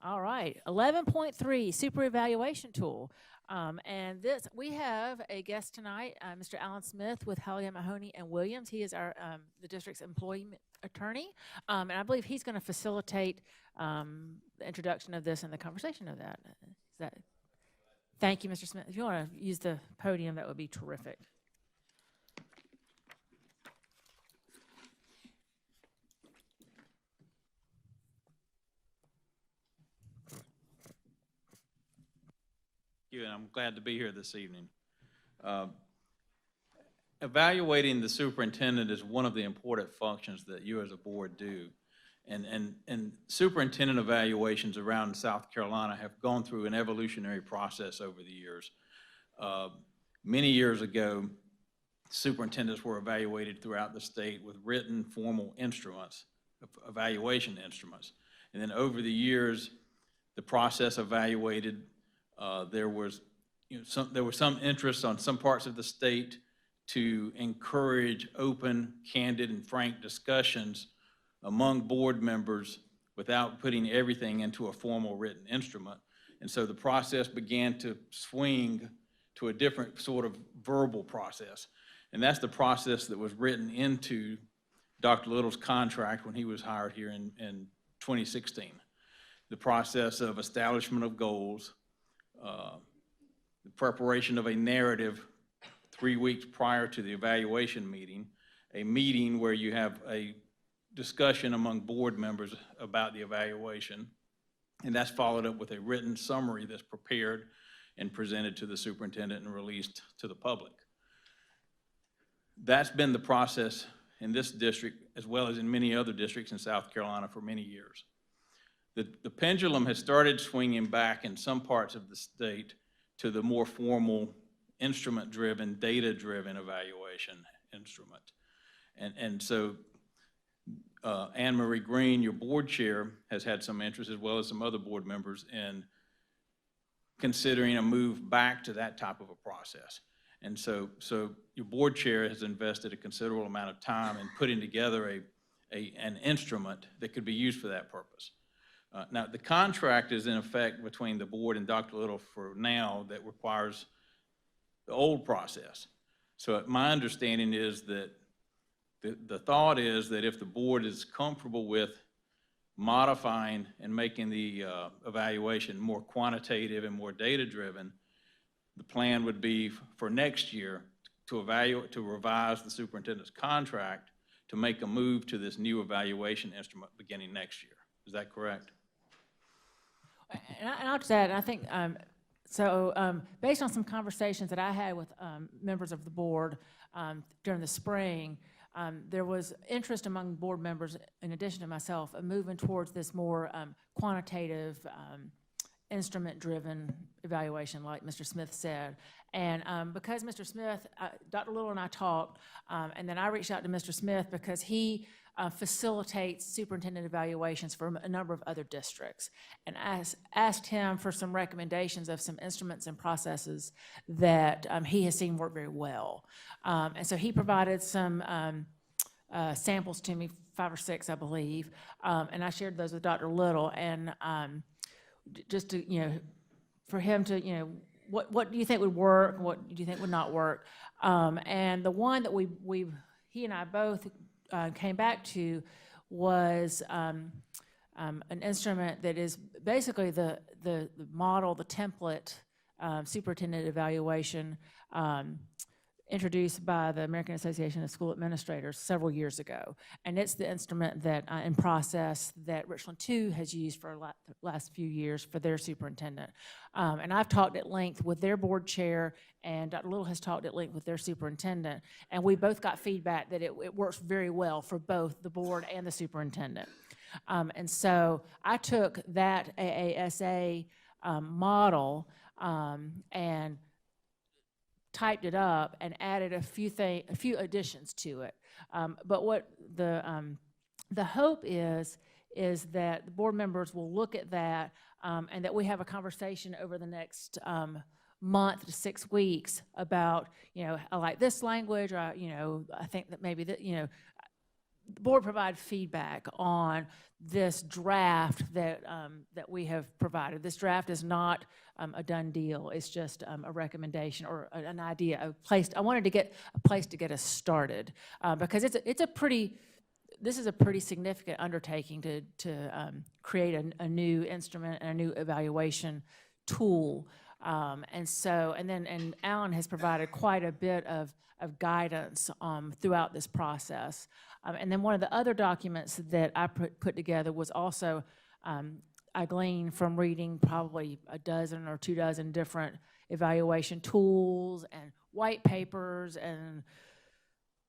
All right, 11.3, super evaluation tool. And this, we have a guest tonight, Mr. Alan Smith with Halligan, Mahoney and Williams. He is our the district's employee attorney, and I believe he's going to facilitate the introduction of this and the conversation of that. Is that? Thank you, Mr. Smith. If you want to use the podium, that would be terrific. And I'm glad to be here this evening. Evaluating the superintendent is one of the important functions that you as a board do. And superintendent evaluations around South Carolina have gone through an evolutionary process over the years. Many years ago, superintendents were evaluated throughout the state with written formal instruments, evaluation instruments. And then over the years, the process evaluated. There was some interest on some parts of the state to encourage open, candid, and frank discussions among board members without putting everything into a formal written instrument. And so the process began to swing to a different sort of verbal process. And that's the process that was written into Dr. Little's contract when he was hired here in 2016. The process of establishment of goals, the preparation of a narrative 3 weeks prior to the evaluation meeting, a meeting where you have a discussion among board members about the evaluation, and that's followed up with a written summary that's prepared and presented to the superintendent and released to the public. That's been the process in this district as well as in many other districts in South Carolina for many years. The pendulum has started swinging back in some parts of the state to the more formal, instrument-driven, data-driven evaluation instrument. And so Anne Marie Green, your board chair, has had some interest, as well as some other board members, in considering a move back to that type of a process. And so your board chair has invested a considerable amount of time in putting together an instrument that could be used for that purpose. Now, the contract is in effect between the board and Dr. Little for now that requires the old process. So my understanding is that the thought is that if the board is comfortable with modifying and making the evaluation more quantitative and more data-driven, the plan would be for next year to revise the superintendent's contract to make a move to this new evaluation instrument beginning next year. Is that correct? And I'll just add, I think, based on some conversations that I had with members of the board during the spring, there was interest among board members, in addition to myself, of moving towards this more quantitative, instrument-driven evaluation, like Mr. Smith said. And because Mr. Smith, Dr. Little and I talked, and then I reached out to Mr. Smith because he facilitates superintendent evaluations for a number of other districts, and asked him for some recommendations of some instruments and processes that he has seen work very well. And so he provided some samples to me, 5 or 6, I believe, and I shared those with Dr. Little, and just to, for him to, what do you think would work, what do you think would not work? And the one that he and I both came back to was an instrument that is basically the model, the template superintendent evaluation introduced by the American Association of School Administrators several years ago. And it's the instrument that in process that Richland 2 has used for the last few years for their superintendent. And I've talked at length with their board chair, and Dr. Little has talked at length with their superintendent, and we both got feedback that it works very well for both the board and the superintendent. And so I took that AASA model and typed it up and added a few additions to it. But what the hope is that the board members will look at that and that we have a conversation over the next month to 6 weeks about, I like this language, or, I think that maybe that, the board provide feedback on this draft that we have provided. This draft is not a done deal. It's just a recommendation or an idea, a place. I wanted to get a place to get us started because this is a pretty significant undertaking to create a new instrument and a new evaluation tool. And Alan has provided quite a bit of guidance throughout this process. And then one of the other documents that I put together was also, I gleaned from reading probably a dozen or 2 dozen different evaluation tools and white papers and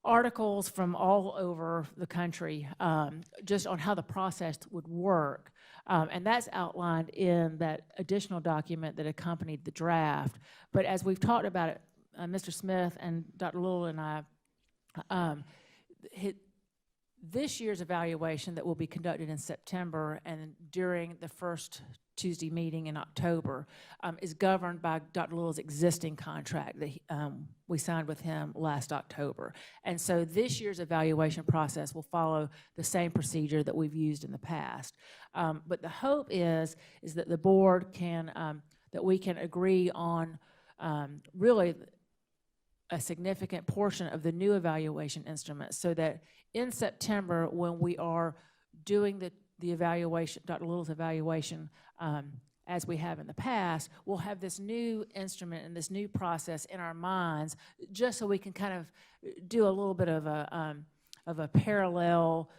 articles from all over the country just on how the process would work. And that's outlined in that additional document that accompanied the draft. But as we've talked about it, Mr. Smith and Dr. Little and I, this year's evaluation that will be conducted in September and during the first Tuesday meeting in October is governed by Dr. Little's existing contract that we signed with him last October. And so this year's evaluation process will follow the same procedure that we've used in the past. But the hope is that the board can, that we can agree on really a significant portion of the new evaluation instrument so that in September, when we are doing the evaluation, Dr. Little's evaluation, as we have in the past, we'll have this new instrument and this new process in our minds, just so we can kind of do a little bit of a parallel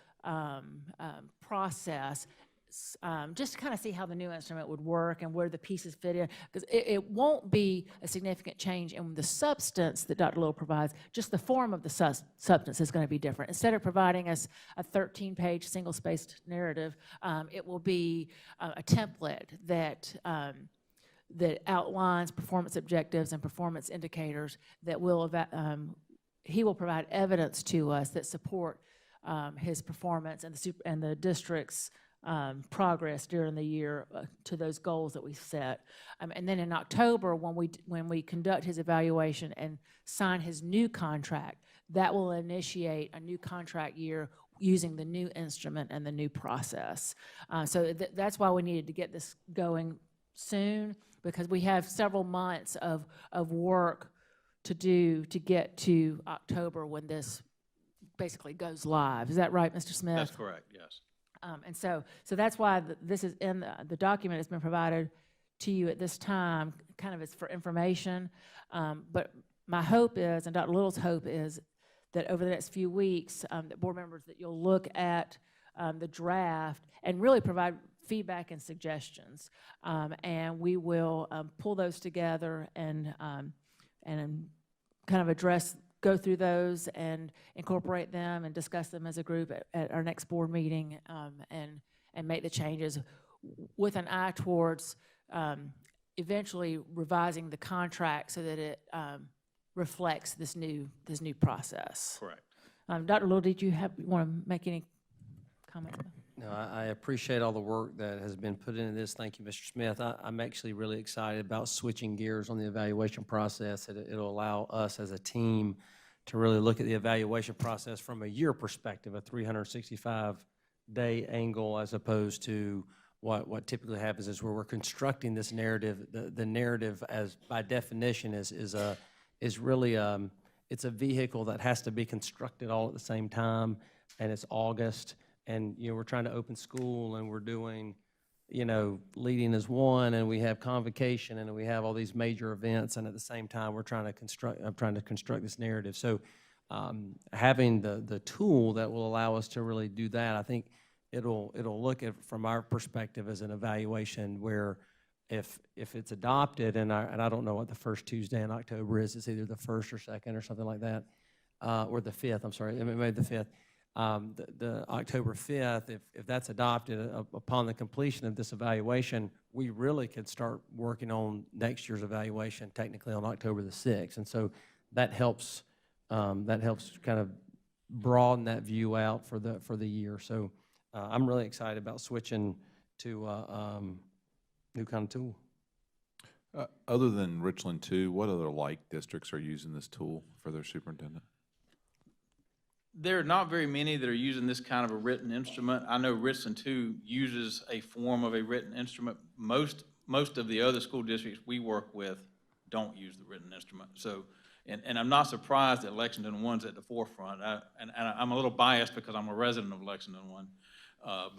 process, just to kind of see how the new instrument would work and where the pieces fit in, because it won't be a significant change in the substance that Dr. Little provides, just the form of the substance is going to be different. Instead of providing us a 13-page single-spaced narrative, it will be a template that outlines performance objectives and performance indicators that will he will provide evidence to us that support his performance and the district's progress during the year to those goals that we set. And then in October, when we conduct his evaluation and sign his new contract, that will initiate a new contract year using the new instrument and the new process. So that's why we needed to get this going soon, because we have several months of work to do to get to October when this basically goes live. Is that right, Mr. Smith? That's correct, yes. And so that's why this is in the document that's been provided to you at this time, kind of is for information. But my hope is, and Dr. Little's hope is, that over the next few weeks, that board members, that you'll look at the draft and really provide feedback and suggestions. And we will pull those together and kind of go through those and incorporate them and discuss them as a group at our next board meeting, and make the changes with an eye towards eventually revising the contract so that it reflects this new process. Correct. Dr. Little, did you want to make any comments? No, I appreciate all the work that has been put into this. Thank you, Mr. Smith. I'm actually really excited about switching gears on the evaluation process. It'll allow us as a team to really look at the evaluation process from a year perspective, a 365-day angle, as opposed to what typically happens is where we're constructing this narrative. The narrative, as by definition, is really it's a vehicle that has to be constructed all at the same time, and it's August. And, we're trying to open school, and we're doing, leading as one, and we have convocation, and we have all these major events, and at the same time, I'm trying to construct this narrative. So having the tool that will allow us to really do that, I think it'll look at, from our perspective, as an evaluation where if it's adopted, and I don't know what the first Tuesday in October is, it's either the 1st or 2nd or something like that, or the 5th, I'm sorry, maybe the 5th. The October 5th, if that's adopted upon the completion of this evaluation, we really could start working on next year's evaluation technically on October the 6th. And so that helps kind of broaden that view out for the year. So I'm really excited about switching to new kind of tool. Other than Richland 2, what other like districts are using this tool for their superintendent? There are not very many that are using this kind of a written instrument. I know Richland too uses a form of a written instrument. Most of the other school districts we work with don't use the written instrument. So, and I'm not surprised that Lexington One's at the forefront. And I'm a little biased because I'm a resident of Lexington One. I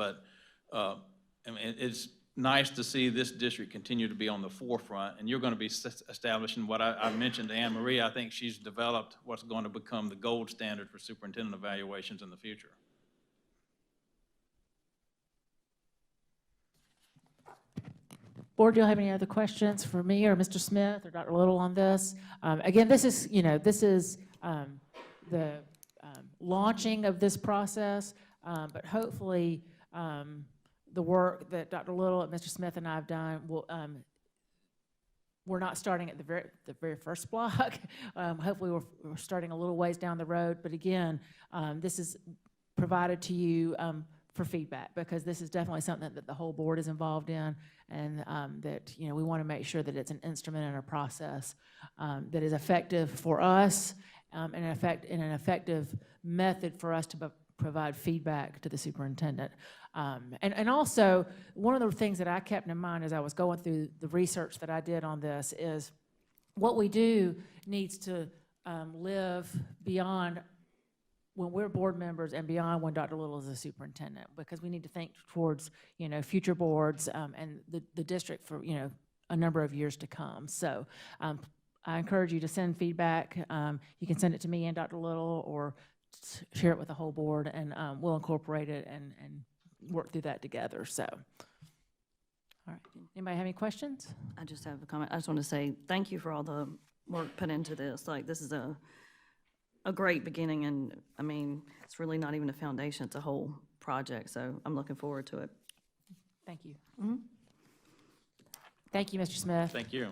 mean, it's nice to see this district continue to be on the forefront, and you're going to be establishing what I mentioned to Anne Marie. I think she's developed what's going to become the gold standard for superintendent evaluations in the future. Board, do you have any other questions for me or Mr. Smith or Dr. Little on this? Again, this is, the launching of this process, but hopefully the work that Dr. Little, Mr. Smith, and I have done will, we're not starting at the very first block. Hopefully we're starting a little ways down the road, but again, this is provided to you for feedback, because this is definitely something that the whole board is involved in, and that we want to make sure that it's an instrument and a process that is effective for us, and an effective method for us to provide feedback to the superintendent. And also, one of the things that I kept in mind as I was going through the research that I did on this is what we do needs to live beyond when we're board members and beyond when Dr. Little is a superintendent, because we need to think towards, future boards and the district for, a number of years to come. So I encourage you to send feedback. You can send it to me and Dr. Little, or share it with the whole board, and we'll incorporate it and work through that together. So, all right. Anybody have any questions? I just have a comment. I just want to say thank you for all the work put into this. Like, this is a great beginning, and I mean, it's really not even a foundation, it's a whole project, so I'm looking forward to it. Thank you. Thank you, Mr. Smith. Thank you.